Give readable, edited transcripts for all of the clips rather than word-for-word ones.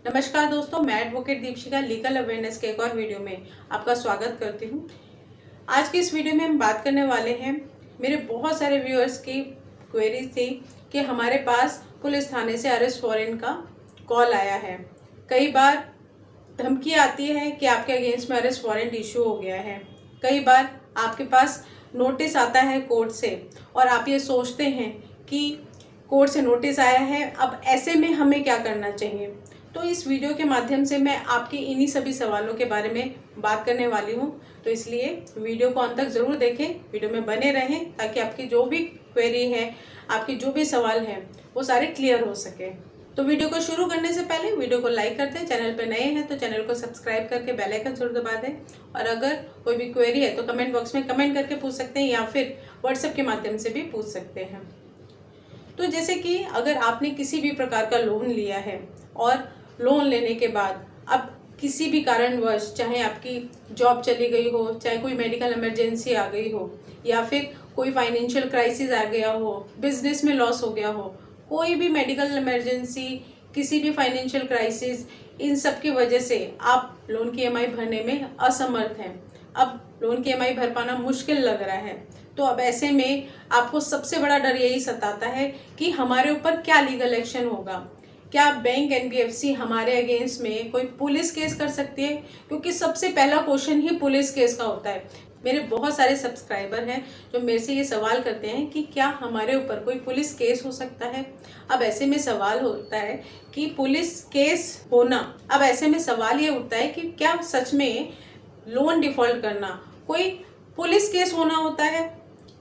नमस्कार दोस्तों, मैं एडवोकेट दीपशिका लीगल अवेयरनेस के एक और वीडियो में आपका स्वागत करती हूँ। आज की इस वीडियो में हम बात करने वाले हैं, मेरे बहुत सारे व्यूअर्स की क्वेरी थी कि हमारे पास पुलिस थाने से अरेस्ट वारंट का कॉल आया है। कई बार धमकी आती है कि आपके अगेंस्ट में अरेस्ट वारंट इशू हो गया है। कई बार आपके पास नोटिस आता है कोर्ट से और आप ये सोचते हैं कि कोर्ट से नोटिस आया है, अब ऐसे में हमें क्या करना चाहिए। तो इस वीडियो के माध्यम से मैं आपके इन्हीं सभी सवालों के बारे में बात करने वाली हूँ। तो इसलिए वीडियो को अंत तक ज़रूर देखें, वीडियो में बने रहें ताकि आपकी जो भी क्वेरी है, आपके जो भी सवाल हैं, वो सारे क्लियर हो सके। तो वीडियो को शुरू करने से पहले वीडियो को लाइक कर दें, चैनल पर नए हैं तो चैनल को सब्सक्राइब करके बेल आइकन जरूर दबा दें। और अगर कोई भी क्वेरी है तो कमेंट बॉक्स में कमेंट करके पूछ सकते हैं या फिर व्हाट्सएप के माध्यम से भी पूछ सकते हैं। तो जैसे कि अगर आपने किसी भी प्रकार का लोन लिया है और लोन लेने के बाद अब किसी भी कारणवश, चाहे आपकी जॉब चली गई हो, चाहे कोई मेडिकल इमरजेंसी आ गई हो, या फिर कोई फाइनेंशियल क्राइसिस आ गया हो, बिजनेस में लॉस हो गया हो, कोई भी मेडिकल इमरजेंसी, किसी भी फाइनेंशियल क्राइसिस, इन सब की वजह से आप लोन की ईएमआई भरने में असमर्थ हैं। अब लोन की ईएमआई भर पाना मुश्किल लग रहा है। तो अब ऐसे में आपको सबसे बड़ा डर यही सताता है कि हमारे ऊपर क्या लीगल एक्शन होगा। क्या बैंक एनबीएफसी हमारे अगेंस्ट में कोई पुलिस केस कर सकती है? क्योंकि सबसे पहला क्वेश्चन ही पुलिस केस का होता है। मेरे बहुत सारे सब्सक्राइबर हैं जो मेरे से ये सवाल करते हैं कि क्या हमारे ऊपर कोई पुलिस केस हो सकता है। अब ऐसे में सवाल होता है कि पुलिस केस होना, अब ऐसे में सवाल ये उठता है कि क्या सच में लोन डिफॉल्ट करना कोई पुलिस केस होना होता है,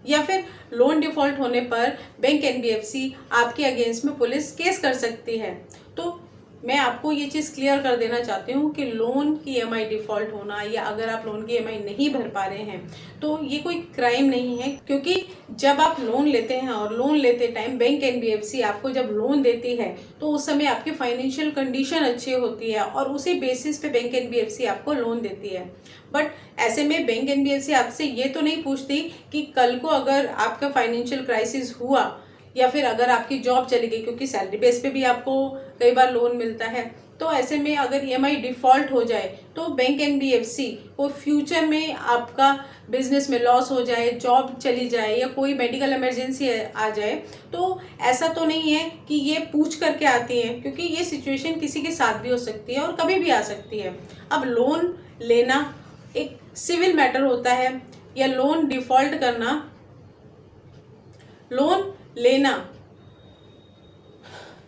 या फिर लोन डिफॉल्ट होने पर बैंक एनबीएफसी आपके अगेंस्ट में पुलिस केस कर सकती है। तो मैं आपको ये चीज़ क्लियर कर देना चाहती हूँ कि लोन की ईएमआई डिफॉल्ट होना, या अगर आप लोन की ईएमआई नहीं भर पा रहे हैं तो ये कोई क्राइम नहीं है। क्योंकि जब आप लोन लेते हैं और लोन लेते टाइम बैंक एनबीएफसी आपको जब लोन देती है तो उस समय आपकी फाइनेंशियल कंडीशन अच्छी होती है और उसी बेसिस पे बैंक एनबीएफसी आपको लोन देती है। बट ऐसे में बैंक एनबीएफसी आपसे ये तो नहीं पूछती कि कल को अगर आपका फाइनेंशियल क्राइसिस हुआ या फिर अगर आपकी जॉब चली गई, क्योंकि सैलरी बेस पे भी आपको कई बार लोन मिलता है। तो ऐसे में अगर ईएमआई डिफॉल्ट हो जाए तो बैंक एनबीएफसी को फ्यूचर में आपका बिजनेस में लॉस हो जाए, जॉब चली जाए या कोई मेडिकल इमरजेंसी आ जाए, तो ऐसा तो नहीं है कि ये पूछ करके आती है, क्योंकि ये सिचुएशन किसी के साथ भी हो सकती है और कभी भी आ सकती है। अब लोन लेना एक सिविल मैटर होता है, या लोन डिफॉल्ट करना,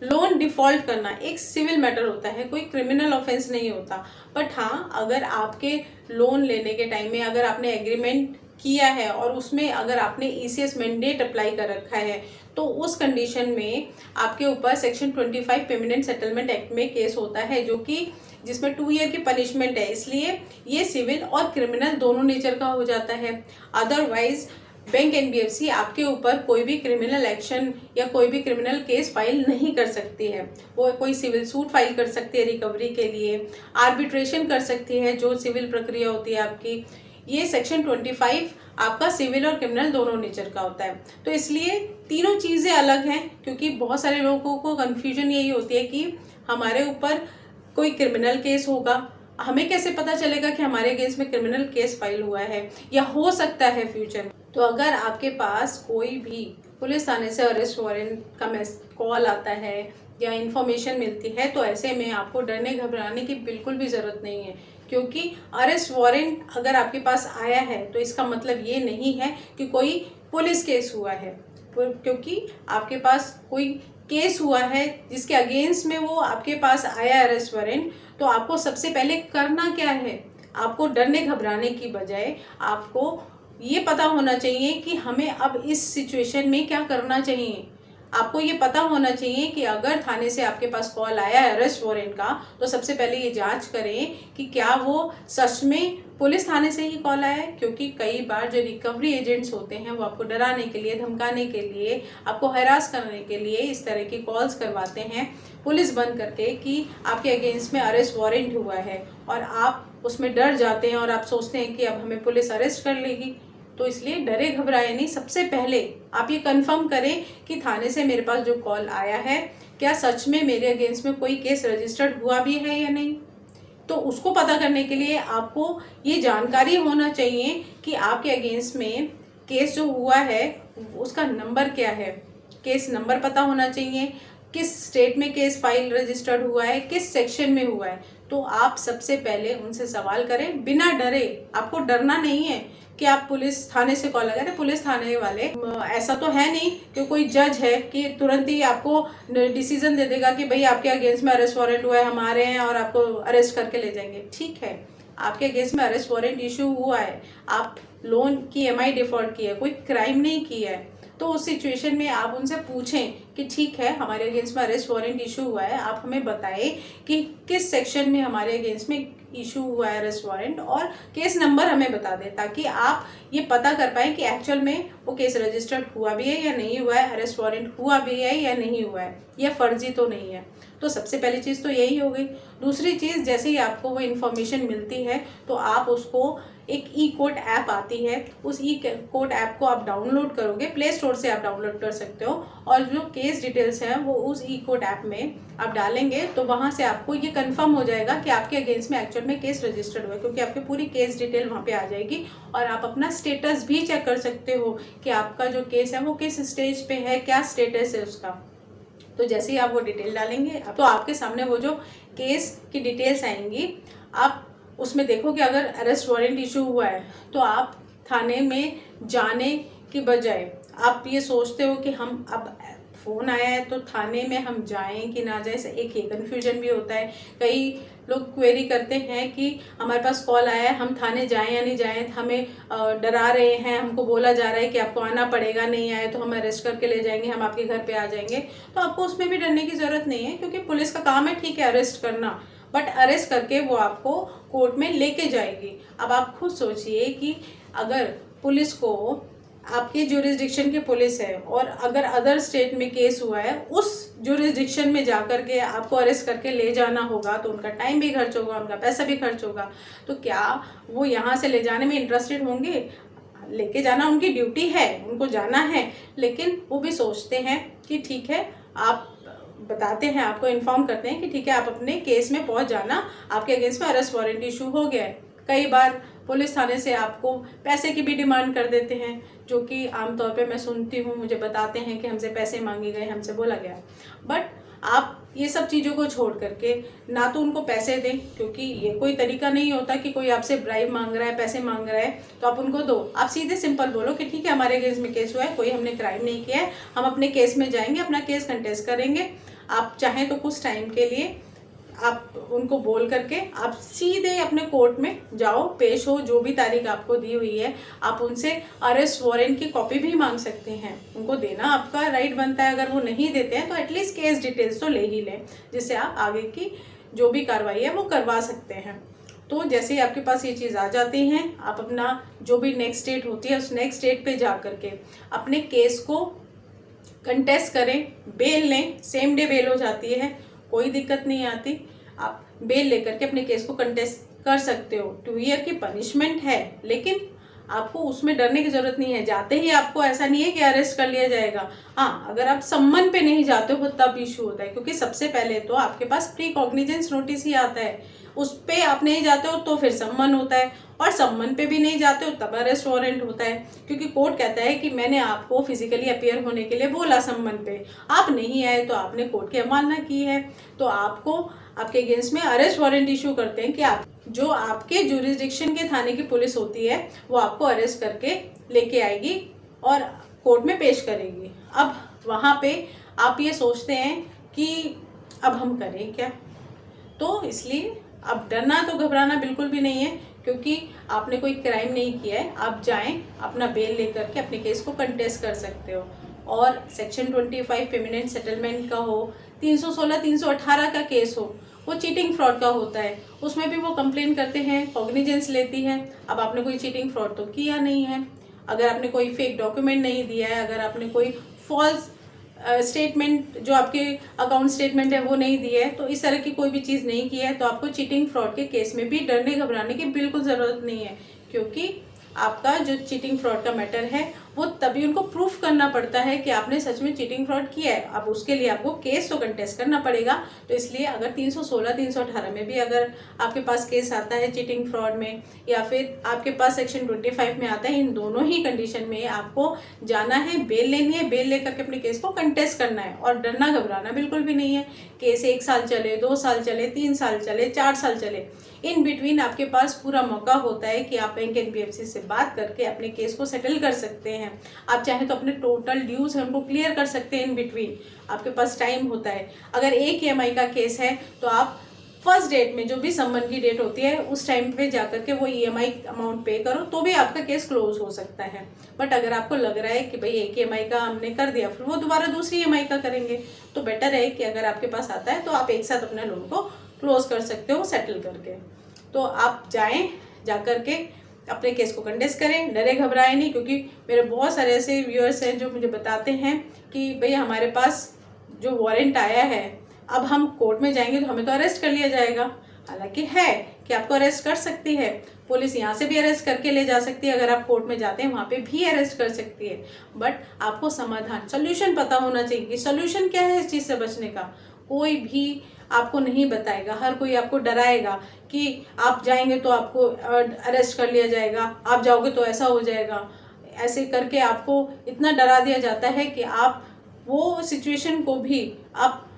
लोन डिफॉल्ट करना एक सिविल मैटर होता है, कोई क्रिमिनल ऑफेंस नहीं होता। बट हाँ, अगर आपके लोन लेने के टाइम में अगर आपने एग्रीमेंट किया है और उसमें अगर आपने ईसीएस मैंडेट अप्लाई कर रखा है तो उस कंडीशन में आपके ऊपर सेक्शन 25 पेमेंट सेटलमेंट एक्ट में केस होता है, जो कि जिसमें 2 ईयर की पनिशमेंट है। इसलिए ये सिविल और क्रिमिनल दोनों नेचर का हो जाता है। अदरवाइज बैंक एनबीएफसी आपके ऊपर कोई भी क्रिमिनल एक्शन या कोई भी क्रिमिनल केस फाइल नहीं कर सकती है। वो कोई सिविल सूट फाइल कर सकती है रिकवरी के लिए, आर्बिट्रेशन कर सकती है, जो सिविल प्रक्रिया होती है आपकी। ये सेक्शन 25 आपका सिविल और क्रिमिनल दोनों नेचर का होता है। तो इसलिए तीनों चीज़ें अलग हैं, क्योंकि बहुत सारे लोगों को कन्फ्यूजन यही होती है कि हमारे ऊपर कोई क्रिमिनल केस होगा, हमें कैसे पता चलेगा कि हमारे अगेंस्ट में क्रिमिनल केस फाइल हुआ है या हो सकता है फ्यूचर में। तो अगर आपके पास कोई भी पुलिस थाने से अरेस्ट वारंट का कॉल आता है या इन्फॉर्मेशन मिलती है, तो ऐसे में आपको डरने घबराने की बिल्कुल भी ज़रूरत नहीं है। क्योंकि अरेस्ट वारंट अगर आपके पास आया है तो इसका मतलब ये नहीं है कि कोई पुलिस केस हुआ है, क्योंकि आपके पास कोई केस हुआ है जिसके अगेंस्ट में वो आपके पास आया अरेस्ट वारंट। तो आपको सबसे पहले करना क्या है, आपको डरने घबराने की बजाय आपको ये पता होना चाहिए कि हमें अब इस सिचुएशन में क्या करना चाहिए। आपको ये पता होना चाहिए कि अगर थाने से आपके पास कॉल आया है अरेस्ट वारंट का, तो सबसे पहले ये जांच करें कि क्या वो सच में पुलिस थाने से ही कॉल आया है। क्योंकि कई बार जो रिकवरी एजेंट्स होते हैं वो आपको डराने के लिए, धमकाने के लिए, आपको हरास करने के लिए इस तरह की कॉल्स करवाते हैं पुलिस बन करके कि आपके अगेंस्ट में अरेस्ट वारंट हुआ है, और आप उसमें डर जाते हैं और आप सोचते हैं कि अब हमें पुलिस अरेस्ट कर लेगी। तो इसलिए डरे घबराए नहीं, सबसे पहले आप ये कंफर्म करें कि थाने से मेरे पास जो कॉल आया है क्या सच में मेरे अगेंस्ट में कोई केस रजिस्टर्ड हुआ भी है या नहीं। तो उसको पता करने के लिए आपको ये जानकारी होना चाहिए कि आपके अगेंस्ट में केस जो हुआ है उसका नंबर क्या है, केस नंबर पता होना चाहिए, किस स्टेट में केस फाइल रजिस्टर्ड हुआ है, किस सेक्शन में हुआ है। तो आप सबसे पहले उनसे सवाल करें बिना डरे। आपको डरना नहीं है कि आप पुलिस थाने से कॉल लगा रहे, पुलिस थाने वाले ऐसा तो है नहीं कि कोई जज है कि तुरंत ही आपको डिसीजन दे देगा कि भाई आपके अगेंस्ट में अरेस्ट वारंट हुआ है, हम आ रहे हैं और आपको अरेस्ट करके ले जाएंगे। ठीक है, आपके अगेंस्ट में अरेस्ट वारंट इशू हुआ है, आप लोन की EMI डिफॉल्ट की है, कोई क्राइम नहीं किया है, तो उस सिचुएशन में आप उनसे पूछें कि ठीक है हमारे अगेंस्ट में अरेस्ट वारंट इशू हुआ है, आप हमें बताएं कि किस सेक्शन में हमारे अगेंस्ट में इशू हुआ है अरेस्ट वारंट, और केस नंबर हमें बता दें ताकि आप ये पता कर पाएँ कि एक्चुअल में वो केस रजिस्टर्ड हुआ भी है या नहीं हुआ है, अरेस्ट वारंट हुआ भी है या नहीं हुआ है, या फर्जी तो नहीं है। तो सबसे पहली चीज़ तो यही हो गई। दूसरी चीज़, जैसे ही आपको वो इन्फॉर्मेशन मिलती है तो आप उसको एक E-कोर्ट ऐप आती है, उस E-कोर्ट ऐप को आप डाउनलोड करोगे, प्ले स्टोर से आप डाउनलोड कर सकते हो, और जो केस डिटेल्स हैं वो उस E-कोर्ट ऐप में आप डालेंगे तो वहाँ से आपको ये कंफर्म हो जाएगा कि आपके अगेंस्ट में एक्चुअल में केस रजिस्टर्ड हुआ है, क्योंकि आपकी पूरी केस डिटेल वहाँ पे आ जाएगी और आप अपना स्टेटस भी चेक कर सकते हो कि आपका जो केस है वो किस स्टेज पे है, क्या स्टेटस है उसका। तो जैसे ही आप वो डिटेल डालेंगे तो आपके सामने वो जो केस की डिटेल्स आएंगी, आप उसमें देखो कि अगर अरेस्ट वारंट इशू हुआ है तो आप थाने में जाने की बजाय आप ये सोचते हो कि हम अब फ़ोन आया है तो थाने में हम जाएं कि ना जाएं, एक ये कन्फ्यूजन भी होता है। कई लोग क्वेरी करते हैं कि हमारे पास कॉल आया है, हम थाने जाएं या नहीं जाएं, हमें डरा रहे हैं, हमको बोला जा रहा है कि आपको आना पड़ेगा, नहीं आए तो हम अरेस्ट करके ले जाएंगे, हम आपके घर पे आ जाएंगे। तो आपको उसमें भी डरने की ज़रूरत नहीं है, क्योंकि पुलिस का काम है ठीक है अरेस्ट करना, बट अरेस्ट करके वो आपको कोर्ट में लेके जाएगी। अब आप खुद सोचिए कि अगर पुलिस को, आपके ज्यूरिसडिक्शन की पुलिस है और अगर अदर स्टेट में केस हुआ है, उस ज्यूरिसडिक्शन में जाकर के आपको अरेस्ट करके ले जाना होगा तो उनका टाइम भी खर्च होगा, उनका पैसा भी खर्च होगा। तो क्या वो यहाँ से ले जाने में इंटरेस्टेड होंगे? लेके जाना उनकी ड्यूटी है, उनको जाना है, लेकिन वो भी सोचते हैं कि ठीक है, आप बताते हैं, आपको इन्फॉर्म करते हैं कि ठीक है आप अपने केस में पहुंच जाना, आपके अगेंस्ट में अरेस्ट वारंट इशू हो गया है। कई बार पुलिस थाने से आपको पैसे की भी डिमांड कर देते हैं, जो कि आमतौर पे मैं सुनती हूँ, मुझे बताते हैं कि हमसे पैसे मांगे गए, हमसे बोला गया। बट आप ये सब चीज़ों को छोड़ करके ना तो उनको पैसे दें, क्योंकि ये कोई तरीका नहीं होता कि कोई आपसे ब्राइब मांग रहा है, पैसे मांग रहा है तो आप उनको दो। आप सीधे सिंपल बोलो कि ठीक है हमारे अगेंस्ट में केस हुआ है, कोई हमने क्राइम नहीं किया है, हम अपने केस में जाएंगे, अपना केस कंटेस्ट करेंगे। आप चाहें तो कुछ टाइम के लिए आप उनको बोल करके आप सीधे अपने कोर्ट में जाओ, पेश हो, जो भी तारीख आपको दी हुई है आप उनसे अरेस्ट वारंट की कॉपी भी मांग सकते हैं, उनको देना आपका राइट बनता है। अगर वो नहीं देते हैं तो एटलीस्ट केस डिटेल्स तो ले ही लें, जिससे आप आगे की जो भी कार्रवाई है वो करवा सकते हैं। तो जैसे ही आपके पास ये चीज़ आ जाती हैं, आप अपना जो भी नेक्स्ट डेट होती है उस नेक्स्ट डेट पे जा करके अपने केस को कंटेस्ट करें, बेल लें, सेम डे बेल हो जाती है, कोई दिक्कत नहीं आती। आप बेल लेकर के अपने केस को कंटेस्ट कर सकते हो। 2 ईयर की पनिशमेंट है, लेकिन आपको उसमें डरने की ज़रूरत नहीं है। जाते ही आपको ऐसा नहीं है कि अरेस्ट कर लिया जाएगा। हाँ, अगर आप सम्मन पे नहीं जाते हो तब इशू होता है, क्योंकि सबसे पहले तो आपके पास प्री कॉग्निजेंस नोटिस ही आता है, उस पर आप नहीं जाते हो तो फिर सम्मन होता है, और सम्मन पे भी नहीं जाते हो तब अरेस्ट वारंट होता है, क्योंकि कोर्ट कहता है कि मैंने आपको फिजिकली अपीयर होने के लिए बोला सम्मन पे, आप नहीं आए तो आपने कोर्ट की अवमानना की है, तो आपको आपके अगेंस्ट में अरेस्ट वारंट इशू करते हैं कि आप जो आपके ज्यूरिसडिक्शन के थाने की पुलिस होती है वो आपको अरेस्ट करके लेके आएगी और कोर्ट में पेश करेगी। अब वहाँ पे आप ये सोचते हैं कि अब हम करें क्या, तो इसलिए अब डरना तो घबराना बिल्कुल भी नहीं है, क्योंकि आपने कोई क्राइम नहीं किया है। आप जाएं, अपना बेल लेकर के अपने केस को कंटेस्ट कर सकते हो। और सेक्शन 25 पेमेंट सेटलमेंट का हो, 316 318 का केस हो, वो चीटिंग फ्रॉड का होता है, उसमें भी वो कंप्लेन करते हैं, कॉग्निजेंस लेती है। अब आपने कोई चीटिंग फ्रॉड तो किया नहीं है, अगर आपने कोई फेक डॉक्यूमेंट नहीं दिया है, अगर आपने कोई फॉल्स स्टेटमेंट जो आपके अकाउंट स्टेटमेंट है वो नहीं दिया है, तो इस तरह की कोई भी चीज़ नहीं की है, तो आपको चीटिंग फ्रॉड के केस में भी डरने घबराने की बिल्कुल ज़रूरत नहीं है, क्योंकि आपका जो चीटिंग फ्रॉड का मैटर है वो तभी उनको प्रूफ करना पड़ता है कि आपने सच में चीटिंग फ्रॉड किया है। अब उसके लिए आपको केस तो कंटेस्ट करना पड़ेगा। तो इसलिए अगर 316 318 में भी अगर आपके पास केस आता है चीटिंग फ्रॉड में, या फिर आपके पास सेक्शन 25 में आता है, इन दोनों ही कंडीशन में आपको जाना है, बेल लेनी है, बेल लेकर के अपने केस को कंटेस्ट करना है। और डरना घबराना बिल्कुल भी नहीं है। केस 1 साल चले, 2 साल चले, 3 साल चले, 4 साल चले, इन बिटवीन आपके पास पूरा मौका होता है कि आप बैंक एनबीएफसी से बात करके अपने केस को सेटल कर सकते हैं। आप चाहें तो अपने टोटल ड्यूज हैं उनको क्लियर कर सकते हैं। इन बिटवीन आपके पास टाइम होता है। अगर एक ईएमआई का केस है तो आप फर्स्ट डेट में, जो भी सम्मन की डेट होती है, उस टाइम पे जाकर के वो ईएमआई अमाउंट पे करो तो भी आपका केस क्लोज हो सकता है। बट अगर आपको लग रहा है कि भाई एक ईएमआई का हमने कर दिया, फिर वो दोबारा दूसरी ईएमआई का करेंगे, तो बेटर है कि अगर आपके पास आता है तो आप एक साथ अपने लोन को क्लोज कर सकते हो सेटल करके। तो आप जाएं, जा करके अपने केस को कंटेस्ट करें, डरे घबराए नहीं। क्योंकि मेरे बहुत सारे ऐसे व्यूअर्स हैं जो मुझे बताते हैं कि भाई हमारे पास जो वारंट आया है, अब हम कोर्ट में जाएंगे तो हमें तो अरेस्ट कर लिया जाएगा। हालांकि है कि आपको अरेस्ट कर सकती है पुलिस, यहाँ से भी अरेस्ट करके ले जा सकती है। अगर आप कोर्ट में जाते हैं वहाँ पे भी अरेस्ट कर सकती है। बट आपको समाधान, सोल्यूशन पता होना चाहिए कि सोल्यूशन क्या है इस चीज़ से बचने का। कोई भी आपको नहीं बताएगा, हर कोई आपको डराएगा कि आप जाएंगे तो आपको अरेस्ट कर लिया जाएगा, आप जाओगे तो ऐसा हो जाएगा। ऐसे करके आपको इतना डरा दिया जाता है कि आप वो सिचुएशन को भी आप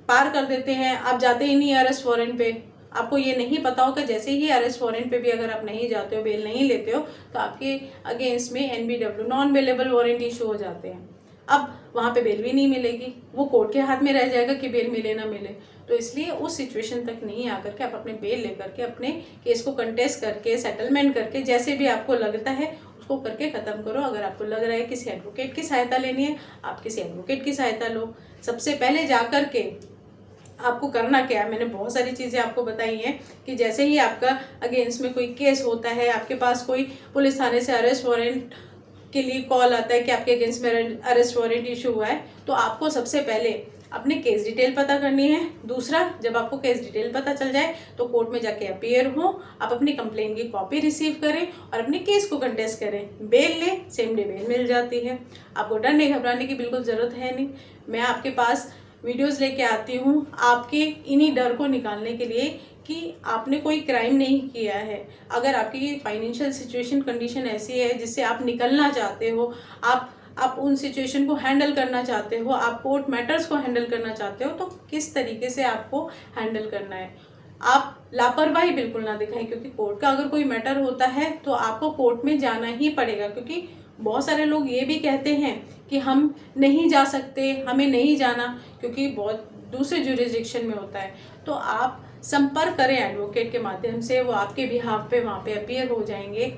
पार कर देते हैं। आप जाते ही नहीं अरेस्ट वारंट पे। आपको ये नहीं पता हो कि जैसे ही अरेस्ट वारंट पे भी अगर आप नहीं जाते हो, बेल नहीं लेते हो, तो आपके अगेंस्ट में NBW, non bailable warrant issue हो जाते हैं। अब वहाँ पे बेल भी नहीं मिलेगी, वो कोर्ट के हाथ में रह जाएगा कि बेल मिले ना मिले। तो इसलिए उस सिचुएशन तक नहीं आकर के आप अपने बेल लेकर के अपने केस को कंटेस्ट करके, सेटलमेंट करके, जैसे भी आपको लगता है उसको करके ख़त्म करो। अगर आपको लग रहा है किसी एडवोकेट की सहायता लेनी है, आप किसी एडवोकेट की सहायता लो। सबसे पहले जा कर के आपको करना क्या है, मैंने बहुत सारी चीज़ें आपको बताई हैं कि जैसे ही आपका अगेंस्ट में कोई केस होता है, आपके पास कोई पुलिस थाने से अरेस्ट वारंट के लिए कॉल आता है कि आपके अगेंस्ट में अरेस्ट वारंट इशू हुआ है, तो आपको सबसे पहले अपने केस डिटेल पता करनी है। दूसरा, जब आपको केस डिटेल पता चल जाए तो कोर्ट में जाके अपीयर हो, आप अपनी कंप्लेन की कॉपी रिसीव करें और अपने केस को कंटेस्ट करें। बेल लें, सेम डे बेल मिल जाती है। आपको डरने घबराने की बिल्कुल ज़रूरत है नहीं। मैं आपके पास वीडियोस लेके आती हूँ आपके इन्हीं डर को निकालने के लिए कि आपने कोई क्राइम नहीं किया है। अगर आपकी फाइनेंशियल सिचुएशन कंडीशन ऐसी है जिससे आप निकलना चाहते हो, आप उन सिचुएशन को हैंडल करना चाहते हो, आप कोर्ट मैटर्स को हैंडल करना चाहते हो, तो किस तरीके से आपको हैंडल करना है। आप लापरवाही बिल्कुल ना दिखाएं, क्योंकि कोर्ट का अगर कोई मैटर होता है तो आपको कोर्ट में जाना ही पड़ेगा। क्योंकि बहुत सारे लोग ये भी कहते हैं कि हम नहीं जा सकते, हमें नहीं जाना, क्योंकि बहुत दूसरे जुरिस्डिक्शन में होता है। तो आप संपर्क करें एडवोकेट के माध्यम से, वो आपके बिहाफ पे वहाँ पे अपीयर हो जाएंगे,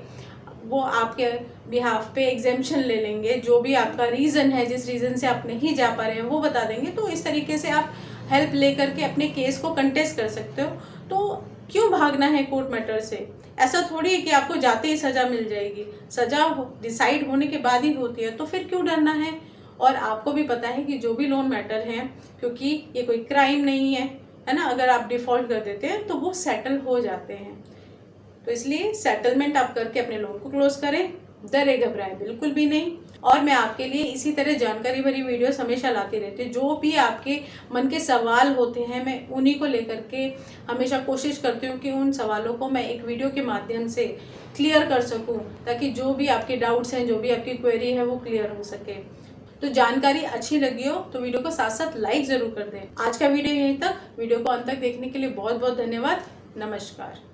वो आपके बिहाफ पे एग्जेम्पशन ले लेंगे। जो भी आपका रीज़न है, जिस रीज़न से आप नहीं जा पा रहे हैं, वो बता देंगे। तो इस तरीके से आप हेल्प ले करके अपने केस को कंटेस्ट कर सकते हो। तो क्यों भागना है कोर्ट मैटर से? ऐसा थोड़ी है कि आपको जाते ही सज़ा मिल जाएगी। सज़ा डिसाइड होने के बाद ही होती है, तो फिर क्यों डरना है? और आपको भी पता है कि जो भी लोन मैटर हैं, क्योंकि ये कोई क्राइम नहीं है ना, अगर आप डिफ़ॉल्ट कर देते हैं तो वो सेटल हो जाते हैं। तो इसलिए सेटलमेंट आप करके अपने लोन को क्लोज करें, डरे घबराए बिल्कुल भी नहीं। और मैं आपके लिए इसी तरह जानकारी भरी वीडियोस हमेशा लाती रहती हूँ। जो भी आपके मन के सवाल होते हैं, मैं उन्हीं को लेकर के हमेशा कोशिश करती हूँ कि उन सवालों को मैं एक वीडियो के माध्यम से क्लियर कर सकूँ, ताकि जो भी आपके डाउट्स हैं, जो भी आपकी क्वेरी है, वो क्लियर हो सके। तो जानकारी अच्छी लगी हो तो वीडियो को साथ साथ लाइक ज़रूर कर दें। आज का वीडियो यहीं तक। वीडियो को अंत तक देखने के लिए बहुत बहुत धन्यवाद। नमस्कार।